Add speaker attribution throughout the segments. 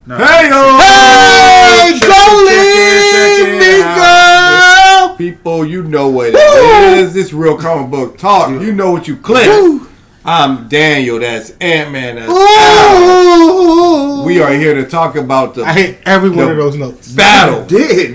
Speaker 1: No.
Speaker 2: Hey,
Speaker 1: go leave me, girl.
Speaker 2: People, you know what it is. This real comic book talk. You know what you click. I'm Daniel. That's Ant-Man. That's Al. We are here to talk about the.
Speaker 1: I hit every one of those notes.
Speaker 2: Battle.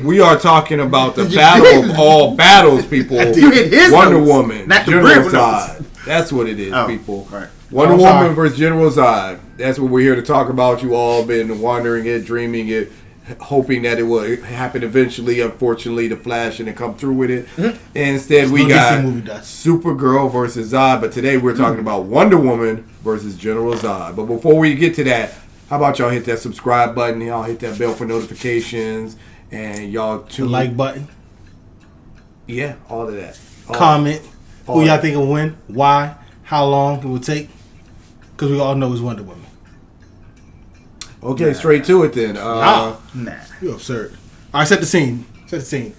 Speaker 2: We are talking about the battle of all battles, people.
Speaker 1: You hit his
Speaker 2: Wonder
Speaker 1: notes,
Speaker 2: Woman,
Speaker 1: not the
Speaker 2: General
Speaker 1: real
Speaker 2: Zod.
Speaker 1: notes.
Speaker 2: That's what it is, people.
Speaker 1: Right.
Speaker 2: Wonder Woman versus General Zod. That's what we're here to talk about. You all been wondering it, dreaming it, hoping that it will happen eventually. Unfortunately, the Flash didn't come through with it. Mm-hmm. Instead, we got Supergirl versus Zod. But today we're talking about Wonder Woman versus General Zod. But before we get to that, how about y'all hit that subscribe button? Y'all hit that bell for notifications. And y'all tune
Speaker 1: the like button.
Speaker 2: Yeah, all of that.
Speaker 1: Comment. Who y'all think will win? Why? How long it will take? Because we all know it's Wonder Woman.
Speaker 2: Okay, straight to it then.
Speaker 1: Nah. You're absurd. All right, set the scene.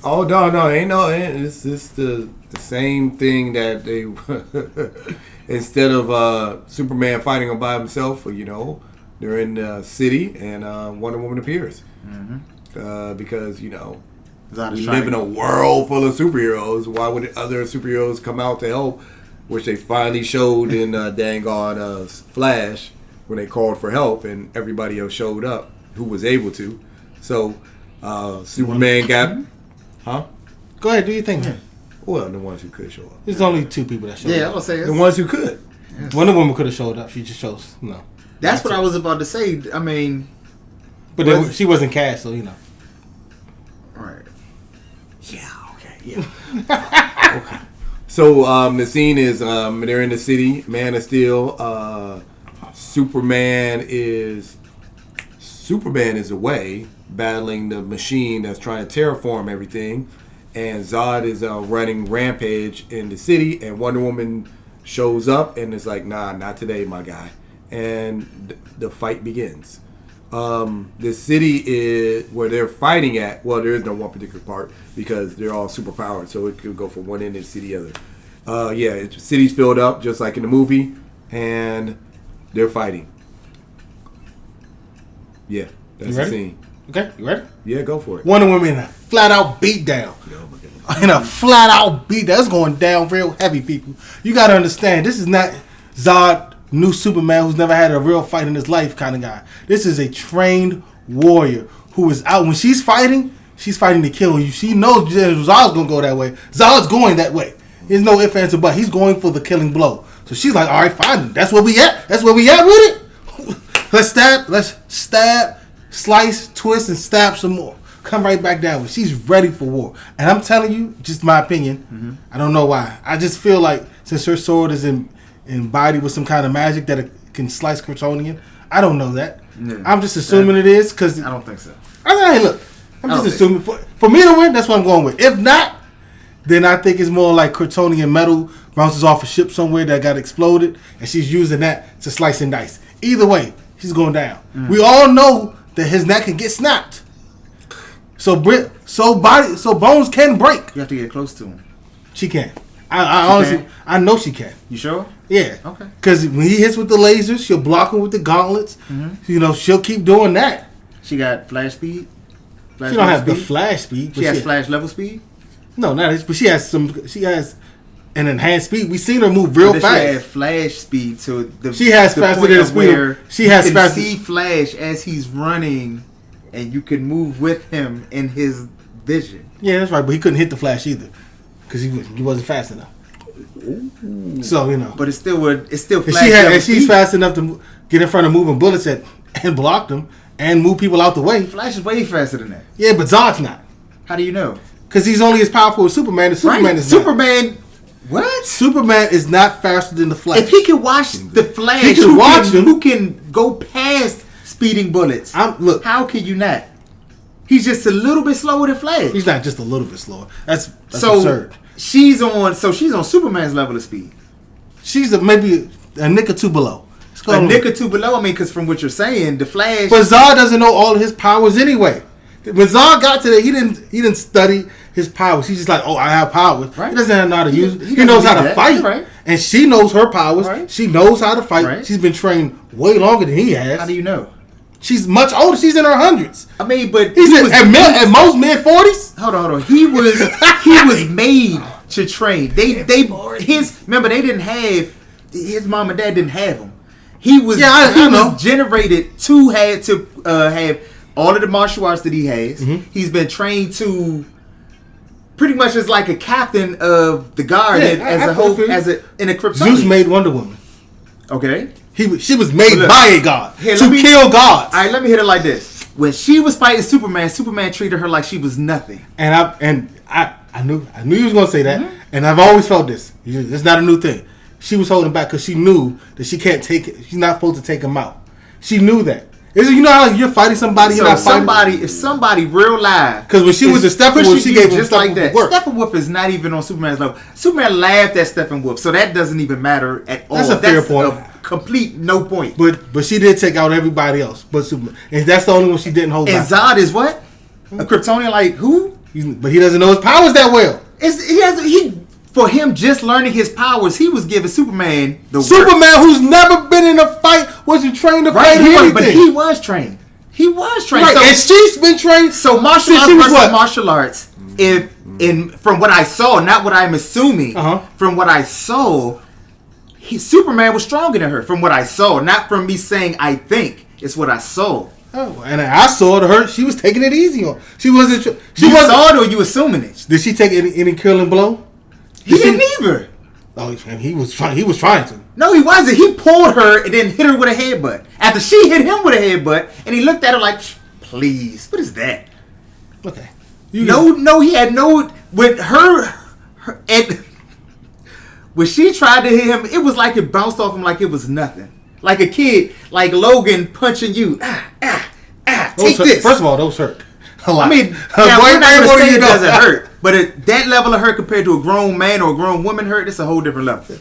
Speaker 2: Oh, no. Ain't no. It's the same thing that they. Instead of Superman fighting him by himself, they're in the city and Wonder Woman appears. Mm-hmm. Because, we live in a world full of superheroes. Why would other superheroes come out to help? Which they finally showed in dang on Flash when they called for help and everybody else showed up who was able to. So Superman got... Huh?
Speaker 1: Go ahead, do your thing. Yeah.
Speaker 2: Well, the ones who could show up.
Speaker 1: There's only two people that showed up.
Speaker 3: Yeah, I was saying
Speaker 2: the ones who could.
Speaker 1: Yes. Wonder Woman could have showed up. She just chose no.
Speaker 3: That's what I was about to say. I mean...
Speaker 1: But she wasn't cast, so
Speaker 3: Right.
Speaker 2: Yeah, okay, yeah. Okay. So the scene is they're in the city, Man of Steel. Superman is away battling the machine that's trying to terraform everything, and Zod is running rampage in the city, and Wonder Woman shows up and is like, nah, not today, my guy, and the fight begins. The city is where they're fighting at. Well, there is no one particular part because they're all super powered, so it could go from one end of the city to the other. The city's filled up just like in the movie, and they're fighting. Yeah, that's the scene.
Speaker 1: Okay, you ready?
Speaker 2: Yeah, go for it.
Speaker 1: Wonder Woman in a flat out beat down. In a flat out beat down. It's going down real heavy, people. You got to understand, this is not Zod, new Superman who's never had a real fight in his life kind of guy. This is a trained warrior who is out. When she's fighting to kill you. She knows Zod's going to go that way. Zod's going that way. There's no ifs, ands, or buts. He's going for the killing blow. So she's like, all right, fine. That's where we at. That's where we at with it. Let's stab, slice, twist, and stab some more. Come right back down. She's ready for war. And I'm telling you, just my opinion, I don't know why. I just feel like since her sword is embodied with some kind of magic that it can slice Kryptonian. I don't know that. Yeah. I'm just assuming it is because
Speaker 3: I don't think so.
Speaker 1: I'm just assuming for me to win. That's what I'm going with. If not, then I think it's more like Kryptonian metal bounces off a ship somewhere that got exploded, and she's using that to slice and dice. Either way, she's going down. We all know that his neck can get snapped. So bones can break.
Speaker 3: You have to get close to him.
Speaker 1: She can. I honestly, I know she can.
Speaker 3: You sure?
Speaker 1: Yeah.
Speaker 3: Okay.
Speaker 1: Because when he hits with the lasers, she'll block him with the gauntlets. Mm-hmm. She'll keep doing that.
Speaker 3: She got flash speed.
Speaker 1: She don't have the flash speed.
Speaker 3: She has flash level speed.
Speaker 1: No, not that. But she has an enhanced speed. We've seen her move real fast.
Speaker 3: She has flash speed, so
Speaker 1: she has faster than the speed.
Speaker 3: She has faster. You can see Flash as he's running, and you can move with him in his vision.
Speaker 1: Yeah, that's right. But he couldn't hit the Flash either because he wasn't fast enough. Ooh. So
Speaker 3: but it's still Flash.
Speaker 1: And she's fast enough to get in front of moving bullets and block them and move people out the way.
Speaker 3: Flash is way faster than that.
Speaker 1: Yeah, but Zod's not.
Speaker 3: How do you know?
Speaker 1: Because he's only as powerful as Superman. And Superman is
Speaker 3: Superman. What?
Speaker 1: Superman is not faster than the Flash.
Speaker 3: If he can watch the Flash, who can go past speeding bullets? How can you not? He's just a little bit slower than Flash.
Speaker 1: He's not just a little bit slower. That's absurd.
Speaker 3: She's on Superman's level of speed.
Speaker 1: She's maybe a nick or two below.
Speaker 3: A nick or two below. I mean, because from what you're saying, the Flash.
Speaker 1: But Zod doesn't know all of his powers anyway. When Zod got to that, he didn't study his powers. He's just like, oh, I have powers. Right. He doesn't know how to use it. He knows how to fight. Right. And she knows her powers. Right. She knows how to fight. Right. She's been trained way longer than he has.
Speaker 3: How do you know?
Speaker 1: She's much older. She's in her hundreds.
Speaker 3: I mean, but
Speaker 1: at most mid-40s.
Speaker 3: Hold on. He was made to train. Remember they didn't have his mom and dad didn't have him. He was generated to have all of the martial arts that he has. Mm-hmm. He's been trained to pretty much as like a captain of the guard in a Kryptonian.
Speaker 1: Zeus made Wonder Woman.
Speaker 3: Okay.
Speaker 1: She was made by a god to kill gods.
Speaker 3: All right, let me hit it like this. When she was fighting Superman, Superman treated her like she was nothing.
Speaker 1: And I knew you was gonna say that. Mm-hmm. And I've always felt this. It's not a new thing. She was holding back because she knew that she can't take it. She's not supposed to take him out. She knew that. You know how you're fighting somebody.
Speaker 3: So if somebody real live,
Speaker 1: because when she was a Steppenwolf, she gave him
Speaker 3: just like that. Steppenwolf is not even on Superman's level. Superman laughed at Steppenwolf, so that doesn't even matter at all.
Speaker 1: That's a fair point.
Speaker 3: Complete no point.
Speaker 1: But she did take out everybody else but Superman, and that's the only one she didn't hold back.
Speaker 3: And Zod is what? A Kryptonian like who?
Speaker 1: But he doesn't know his powers that well.
Speaker 3: For him just learning his powers, he was giving Superman
Speaker 1: Superman, who's never been in a fight, wasn't trained to fight anything.
Speaker 3: But he was trained.
Speaker 1: Right, and she's been trained.
Speaker 3: So martial arts versus martial arts. From what I saw, not what I'm assuming. From what I saw, Superman was stronger than her. From what I saw, not from me saying I think. It's what I saw.
Speaker 1: Oh, and I saw her. She was taking it easy on. She wasn't.
Speaker 3: You saw it, or you assuming it?
Speaker 1: Did she take any killing blow?
Speaker 3: He didn't either.
Speaker 1: Oh, and he was trying to.
Speaker 3: No, he wasn't. He pulled her and then hit her with a headbutt. After she hit him with a headbutt, and he looked at her like, "Please, what is that?"
Speaker 1: Okay.
Speaker 3: He had no with her and when she tried to hit him, it was like it bounced off him like it was nothing. Like a kid, like Logan punching you. Take this.
Speaker 1: First of all, those hurt a lot.
Speaker 3: I mean, we're not going to say it doesn't hurt. But that level of hurt compared to a grown man or a grown woman hurt, it's a whole different level.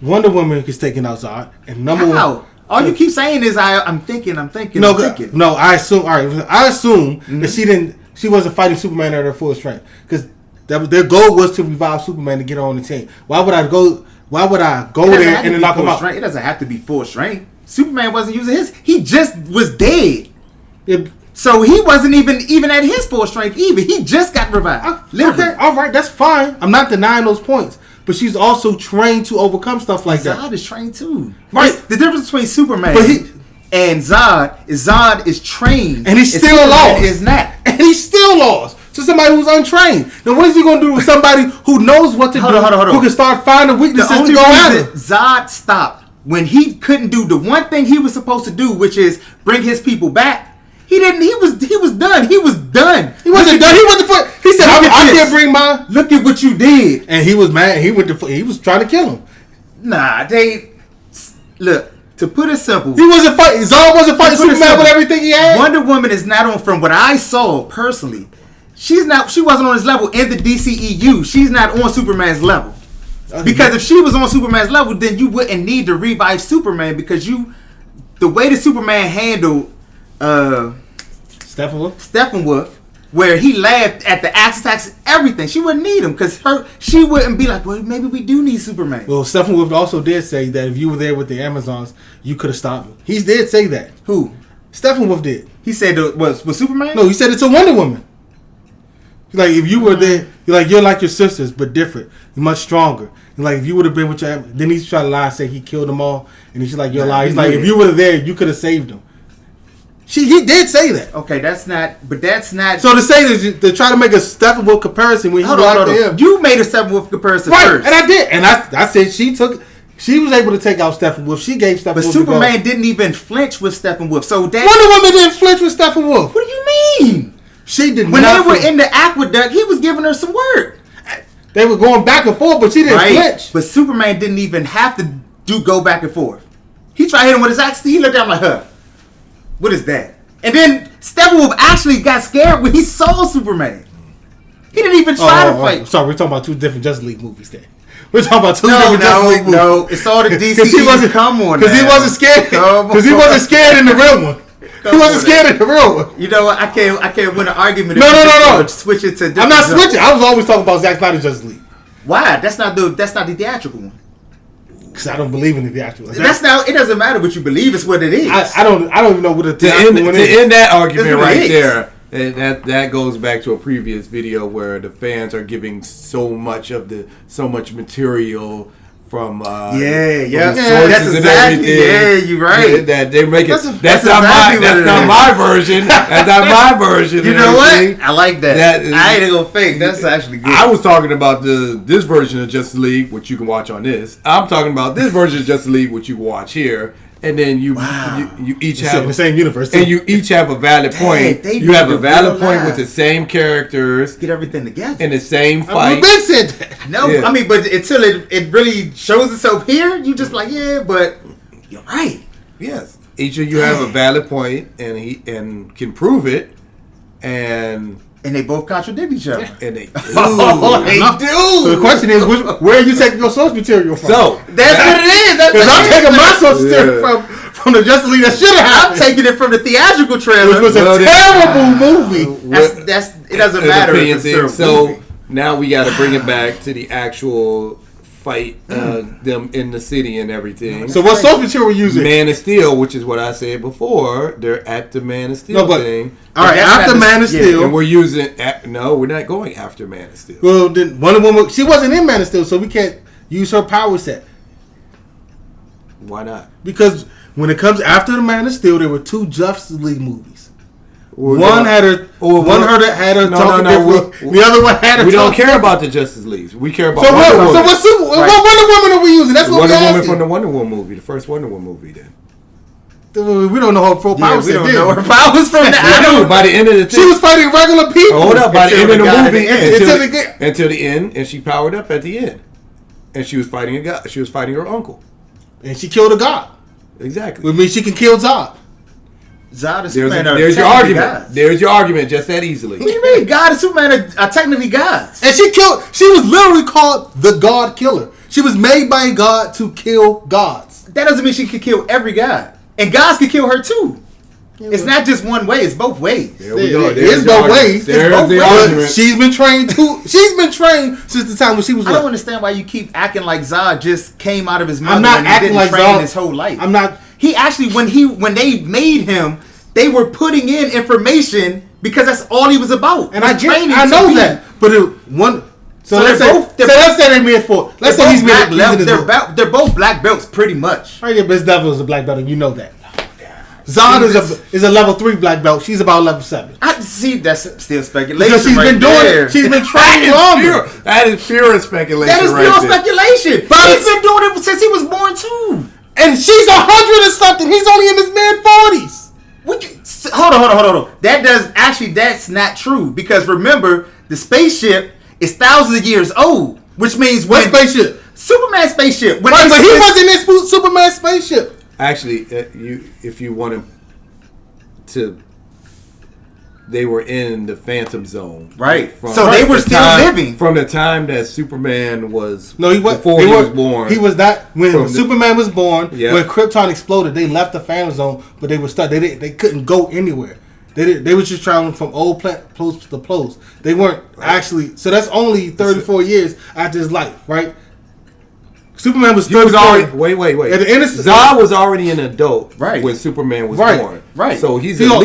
Speaker 1: Wonder Woman is taking out Zod. And number one.
Speaker 3: All you keep saying is I'm thinking.
Speaker 1: No, I assume. All right, I assume that she wasn't fighting Superman at her full strength because their goal was to revive Superman to get her on the team. Why would I go there and then knock him out?
Speaker 3: It doesn't have to be full strength. Superman wasn't using his. He just was dead. So he wasn't even at his full strength either. He just got revived.
Speaker 1: Okay, all right, that's fine. I'm not denying those points. But she's also trained to overcome stuff like that.
Speaker 3: Zod is trained too.
Speaker 1: Right.
Speaker 3: The difference between Superman and Zod is trained.
Speaker 1: And he's still lost.
Speaker 3: Is not.
Speaker 1: And he's still lost to somebody who's untrained. Now what is he going to do with somebody who knows what to do? Who can start finding weaknesses to go at him?
Speaker 3: Zod stopped when he couldn't do the one thing he was supposed to do, which is bring his people back. He didn't. He was done. He was done.
Speaker 1: He wasn't done. He wasn't. He said, "I can't bring mine."
Speaker 3: Look at what you did.
Speaker 1: And he was mad. He was trying to kill him.
Speaker 3: Nah, look. To put it simple,
Speaker 1: he wasn't fighting. Zod wasn't fighting Superman with everything he had.
Speaker 3: Wonder Woman is not on. From what I saw personally, she wasn't on his level in the DCEU. She's not on Superman's level. Because if she was on Superman's level, then you wouldn't need to revive Superman because the way that Superman handled. Steppenwolf, where he laughed at the attacks and everything. She wouldn't need him because she wouldn't be like, well, maybe we do need Superman.
Speaker 1: Well, Steppenwolf also did say that if you were there with the Amazons, you could have stopped me. He did say that.
Speaker 3: Who?
Speaker 1: Steppenwolf did.
Speaker 3: He said was Superman?
Speaker 1: No, he said it's a Wonder Woman. Like if you were there, you're like your sisters, but different. You're much stronger. Like if you would have been with your, then he's trying to lie and say he killed them all, and he's like you're lying. He's like if you were there, you could have saved them. He did say that.
Speaker 3: Okay, that's not.
Speaker 1: So to say that to try to make a Steppenwolf comparison when
Speaker 3: hold on. Him, you made a Steppenwolf comparison first,
Speaker 1: and I did, and I said she was able to take out Steppenwolf. She gave Steppenwolf.
Speaker 3: But Superman didn't even flinch with Steppenwolf. So that
Speaker 1: Wonder Woman didn't flinch with Steppenwolf.
Speaker 3: What do you mean?
Speaker 1: She did.
Speaker 3: When they were in the aqueduct, he was giving her some work.
Speaker 1: They were going back and forth, but she didn't flinch.
Speaker 3: But Superman didn't even have to go back and forth. He tried to hit him with his axe. He looked down like, huh. What is that? And then Steppenwolf actually got scared when he saw Superman. He didn't even try to fight.
Speaker 1: Sorry, we're talking about two different Justice League movies there. We're talking about two different Justice League movies.
Speaker 3: No, it's all the DC. Come on,
Speaker 1: because he wasn't scared. Because he wasn't scared in the real one. He wasn't scared in the real one.
Speaker 3: You know what? I can't win an argument.
Speaker 1: No.
Speaker 3: Switch it to.
Speaker 1: I'm not switching. I was always talking about Zack Snyder's Justice League.
Speaker 3: Why? That's not the theatrical one.
Speaker 1: Because I don't believe in the actual.
Speaker 3: That's now. It doesn't matter what you believe. It's what it is.
Speaker 1: I don't even know what
Speaker 2: to end that argument right there. That goes back to a previous video where the fans are giving so much material from
Speaker 3: That's
Speaker 2: sources and everything.
Speaker 3: Yeah, you're right.
Speaker 2: That they make it. That's not my version. That's not my version.
Speaker 3: You know what? I like that. I ain't gonna fake. That's actually good.
Speaker 2: I was talking about this version of Justice League, which you can watch on this. I'm talking about this version of Justice League, which you can watch here. And then you each have
Speaker 1: in the same universe,
Speaker 2: and you each have a valid point. You have a valid point with the same characters.
Speaker 3: Get everything together
Speaker 2: in the same fight.
Speaker 1: Ben said that.
Speaker 3: No, yeah. I mean, but until it really shows itself here, you just like, yeah, but you're right.
Speaker 2: Yes, each of you have a valid point, and can prove it, and
Speaker 3: they both contradict each other.
Speaker 2: And they do.
Speaker 1: So the question is, where are you taking your source material from?
Speaker 3: So that's what it is.
Speaker 1: Because I'm taking my source material from the Justice League that should have happened.
Speaker 3: I'm taking it from the theatrical trailer,
Speaker 1: which was a terrible movie.
Speaker 3: It doesn't matter.
Speaker 2: So now we got to bring it back to the actual fight, them in the city and everything.
Speaker 1: So what source material are we using?
Speaker 2: Man of Steel, which is what I said before. They're at the Man of Steel thing.
Speaker 1: All right, after Man of Steel.
Speaker 2: And we're using... No, we're not going after Man of Steel.
Speaker 1: Well, then Wonder Woman... She wasn't in Man of Steel, so we can't use her power set.
Speaker 2: Why not?
Speaker 1: Because when it comes after the Man of Steel, there were 2 Justice League movies. One had her talking different. The other one had her.
Speaker 2: We don't care about the Justice Leagues. We care about
Speaker 1: Wonder Woman. What Wonder Woman are we using? That's what
Speaker 2: Wonder
Speaker 1: we're asking.
Speaker 2: Woman from the Wonder Woman movie, the first Wonder Woman movie. Then
Speaker 1: we don't know her full powers.
Speaker 3: We don't know her powers from that.
Speaker 2: By the end of the thing,
Speaker 1: she was fighting regular people.
Speaker 2: Hold up, by the end of the movie, until the end, and she powered up at the end, and she was fighting a god. She was fighting her uncle,
Speaker 1: and she killed a god.
Speaker 2: Exactly.
Speaker 1: Which means she can kill Zod.
Speaker 3: Zod and Superman
Speaker 2: there's your argument.
Speaker 3: Gods.
Speaker 2: There's your argument just that easily.
Speaker 3: What do you mean? God and Superman are technically gods.
Speaker 1: And she was literally called the God Killer. She was made by God to kill gods.
Speaker 3: That doesn't mean she could kill every god. And gods could kill her too. It's not just one way, it's both ways.
Speaker 2: There we go.
Speaker 1: It's both ways.
Speaker 2: There's the argument.
Speaker 1: She's been trained since the time when she was.
Speaker 3: I don't understand why you keep acting like Zod just came out of his mother.
Speaker 1: I'm not acting like Zod
Speaker 3: his whole life.
Speaker 1: I'm not.
Speaker 3: He actually, when they made him, they were putting in information because that's all he was about.
Speaker 1: And I know that. But let's say they made for. Let's say he's made
Speaker 3: they're both black belts, pretty much.
Speaker 1: Oh yeah, but his devil is a black belt, and you know that. Zod is a level 3 black belt. She's about level 7.
Speaker 3: I see. That's still speculation.
Speaker 1: Because she's been doing it. She's been training longer.
Speaker 2: That is pure speculation.
Speaker 3: That is pure speculation. But he's been doing it since he was born too.
Speaker 1: And she's 100 and something. He's only in his mid-40s.
Speaker 3: Hold on. That's not true. Because remember, the spaceship is thousands of years old. Which means
Speaker 1: what spaceship?
Speaker 3: Superman's spaceship.
Speaker 1: But he wasn't in Superman's spaceship.
Speaker 2: Actually, if you wanted to, they were in the Phantom Zone,
Speaker 3: right? So they were still living
Speaker 2: from the time that Superman was.
Speaker 1: No, he was
Speaker 2: before he was born.
Speaker 1: He was not when Superman was born.
Speaker 2: Yep.
Speaker 1: When Krypton exploded, they left the Phantom Zone, but they were stuck. They couldn't go anywhere. They were just traveling from old post to post. They weren't actually. So that's only 34 years after his life, right? Superman was 34.
Speaker 2: Wait.
Speaker 1: At the end of
Speaker 2: Zod was already an adult
Speaker 3: right.
Speaker 2: when Superman was born.
Speaker 3: Right.
Speaker 2: So he's not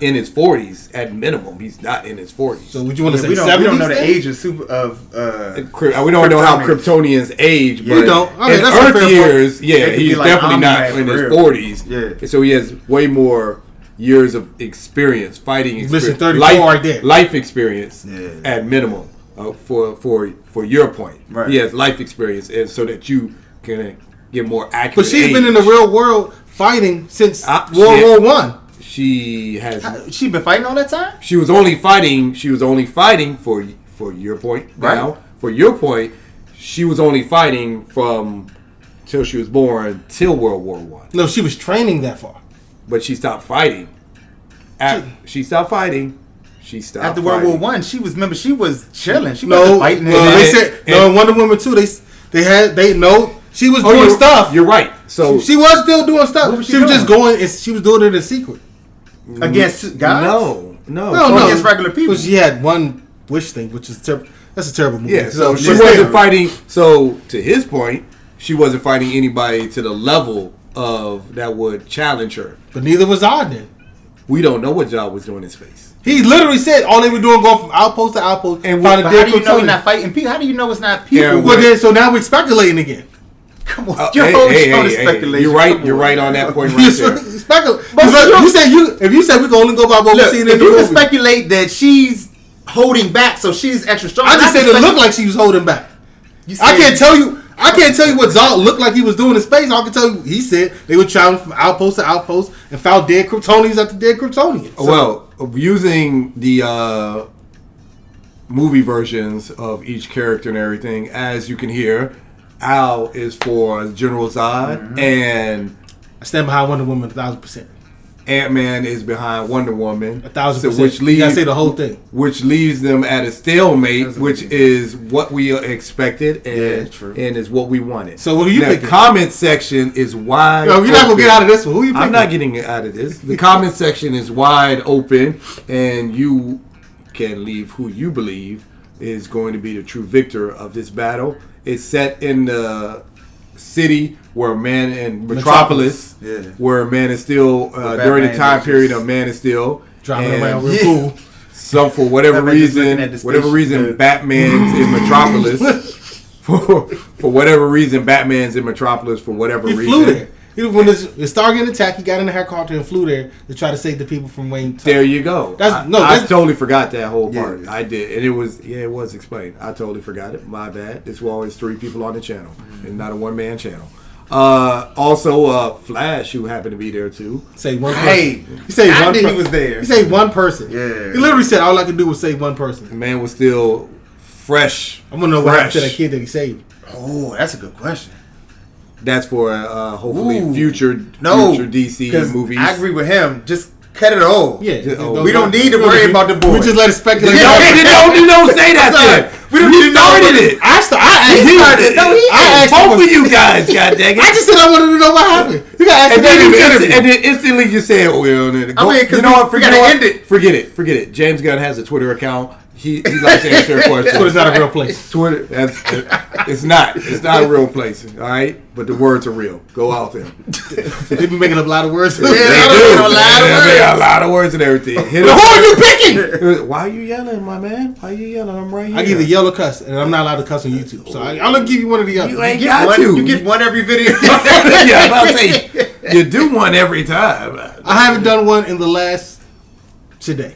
Speaker 2: in his 40s at minimum. He's not in his 40s.
Speaker 1: So would you want to say
Speaker 3: we
Speaker 1: 70s?
Speaker 3: We don't know the age of
Speaker 2: we don't know how Kryptonians age, but
Speaker 1: we don't. I mean,
Speaker 2: in Earth years, he's definitely not in his 40s.
Speaker 3: Yeah.
Speaker 2: So he has way more years of experience, fighting experience,
Speaker 1: missing 34 right there.
Speaker 2: Life experience at minimum. For your point,
Speaker 3: right.
Speaker 2: He has life experience, and so that you can get more accurate.
Speaker 1: But she's been in the real world fighting since World War One.
Speaker 2: She has.
Speaker 3: She been fighting all that time.
Speaker 2: She was only fighting for your point.
Speaker 3: Right.
Speaker 2: Now, for your point, she was only fighting from till she was born till World War One.
Speaker 1: No, she was training that far,
Speaker 2: but she stopped fighting. She stopped fighting.
Speaker 3: After World War One, she was chilling. She
Speaker 1: wasn't
Speaker 3: fighting.
Speaker 1: They said Wonder Woman 2. She was doing stuff.
Speaker 2: You're right. So
Speaker 1: she was still doing stuff. She was just going. She was doing it in secret
Speaker 3: against gods.
Speaker 2: No.
Speaker 3: Against regular people.
Speaker 1: She had one wish thing, which is that's a terrible movie.
Speaker 2: Yeah. So she wasn't fighting. So to his point, she wasn't fighting anybody to the level of that would challenge her.
Speaker 1: But neither was Zod then.
Speaker 2: We don't know what Zod was doing in space.
Speaker 1: He literally said all they were doing going from outpost to outpost.
Speaker 3: And how do you know he's not fighting people? How do you know it's not people?
Speaker 2: Yeah,
Speaker 1: well, then, so now we're speculating again.
Speaker 3: Come on,
Speaker 2: hey, you're right. You're right on that point right there.
Speaker 1: But if you said we can only go by what we're seeing in the movie.
Speaker 3: If you can speculate that she's holding back, so she's extra strong.
Speaker 1: I just said it looked like she was holding back. I can't tell you what Zod looked like he was doing in space. I can tell you, he said they were traveling from outpost to outpost and found dead Kryptonians after dead Kryptonians.
Speaker 2: So, well, using the movie versions of each character and everything, as you can hear, Al is for General Zod, and
Speaker 1: I stand behind Wonder Woman 1,000%.
Speaker 2: Ant-Man is behind Wonder Woman
Speaker 1: 1,000%.
Speaker 2: which leaves,
Speaker 1: you gotta say the whole thing.
Speaker 2: Which leaves them at a stalemate, which is what we expected and is what we wanted.
Speaker 1: So what do you pick?
Speaker 2: The comment section is wide
Speaker 1: Yo, you're not going to get out of this one. Who you picking?
Speaker 2: I'm not getting out of this. The comment section is wide open, and you can leave who you believe is going to be the true victor of this battle. It's set in the city where Man in Metropolis, where Man is still during the time period of Man is Steel
Speaker 1: driving around real cool.
Speaker 2: So for whatever reason, Batman's in Metropolis. For whatever reason, Batman's in Metropolis. For whatever reason,
Speaker 1: flew there. When the Star getting attacked, he got in the helicopter and flew there to try to save the people from Wayne.
Speaker 2: There you go.
Speaker 1: I
Speaker 2: totally forgot that whole part. I did, and it was explained. I totally forgot it. My bad. This was always 3 people on the channel, and not a 1-man channel. Also, Flash, who happened to be there too.
Speaker 1: Say one person. Hey, he said one person.
Speaker 3: He was there.
Speaker 1: He said one person.
Speaker 3: Yeah.
Speaker 1: He literally said all I could do was save one person.
Speaker 2: The man was still fresh.
Speaker 1: I'm gonna know what happened to that kid that he saved.
Speaker 3: Oh, that's a good question.
Speaker 2: That's for hopefully future DC movies.
Speaker 3: I agree with him. Just cut it all.
Speaker 1: Yeah,
Speaker 3: we don't need to worry about the boy.
Speaker 1: We just let it speculate.
Speaker 2: You don't say that.
Speaker 3: We don't need to
Speaker 2: started it.
Speaker 1: I started.
Speaker 2: I asked both of you guys. God dang it!
Speaker 1: I just said I wanted to know what happened. You got to ask
Speaker 2: and then instantly you said, "Well, you know what?
Speaker 3: We gotta end it.
Speaker 2: Forget it. James Gunn has a Twitter account. He likes to answer questions.
Speaker 1: Twitter's not a real place.
Speaker 2: Twitter, it's not. It's not a real place. All right, but the words are real. Go out there.
Speaker 1: They be making up a lot of words.
Speaker 2: They do. A lot of words and everything.
Speaker 1: Who are you picking?
Speaker 2: Why are you yelling, my man? Why are you yelling? I'm right here.
Speaker 1: I give you yellow cuss, and I'm not allowed to cuss on YouTube. So I'm gonna give you one of the others.
Speaker 2: You ain't got to.
Speaker 3: You get one every video.
Speaker 2: Yeah, I'm about to say you do one every time.
Speaker 1: I haven't done one in the last today.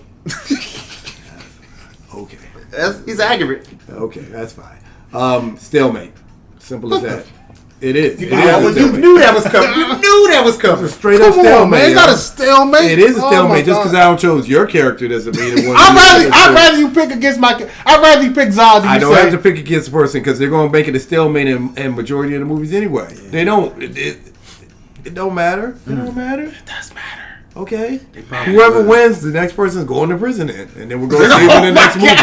Speaker 2: Okay.
Speaker 3: He's accurate.
Speaker 2: Okay, that's fine. Stalemate. Simple as that. It is.
Speaker 3: You knew that was coming.
Speaker 2: It's a straight up stalemate.
Speaker 1: Man. It's not a stalemate.
Speaker 2: It is a stalemate. Just because I don't chose your character doesn't mean it wasn't.
Speaker 1: I'd rather you pick against I'd rather you pick Zod than
Speaker 2: I don't have to pick against the person because they're going to make it a stalemate in majority of the movies anyway. They don't. It don't matter. It don't matter.
Speaker 1: It does matter.
Speaker 2: Okay. Whoever wins, the next person is going to prison and then we're going to see them in the next movie.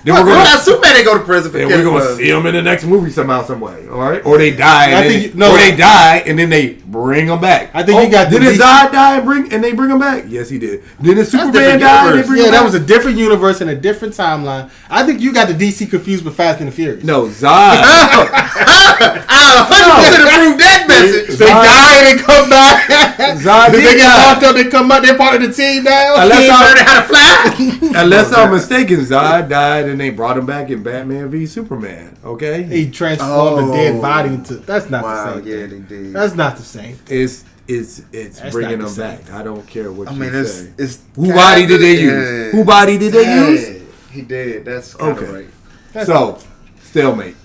Speaker 2: Then we're going to
Speaker 3: Superman they go to prison.
Speaker 2: And we're going to see them in the next movie somehow, some way. All right. Or they die. Or they die and then they bring them back.
Speaker 1: I think you got.
Speaker 2: Did Zod die and they bring him back? Yes, he did. Did Superman die and they bring him back?
Speaker 1: That was a different universe and a different timeline. I think you got the DC confused with Fast and the Furious.
Speaker 2: No, Zod.
Speaker 3: I 100% approve that message.
Speaker 1: They die and they come back.
Speaker 2: Zod did
Speaker 1: they get locked up. They come out. They're part of the team now.
Speaker 2: Unless I'm mistaken, Zod died and they brought him back in Batman v Superman. Okay,
Speaker 1: he transformed a dead body into. That's not the same.
Speaker 3: Yeah, they did.
Speaker 1: That's not the same.
Speaker 2: It's bringing them back. I don't care what you say. Who
Speaker 3: body
Speaker 2: did they use? Who body did they use?
Speaker 3: He did. That's okay.
Speaker 2: Right. So, stalemate.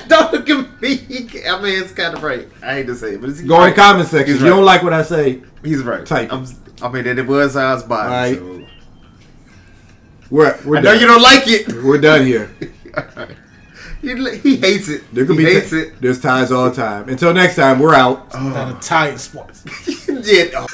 Speaker 3: Don't look at me. I mean, it's kind of right. I hate to say it, but
Speaker 2: go in the comment section. If you don't like what I say,
Speaker 3: he's right.
Speaker 2: Type.
Speaker 3: I mean, it was Zod's body.
Speaker 2: Right.
Speaker 3: So.
Speaker 2: We're
Speaker 3: I know you don't like it.
Speaker 2: We're done here.
Speaker 3: He hates it.
Speaker 2: Hates it. There's ties all the time. Until next time, we're out.
Speaker 1: Not a tie in sports.
Speaker 3: Yeah.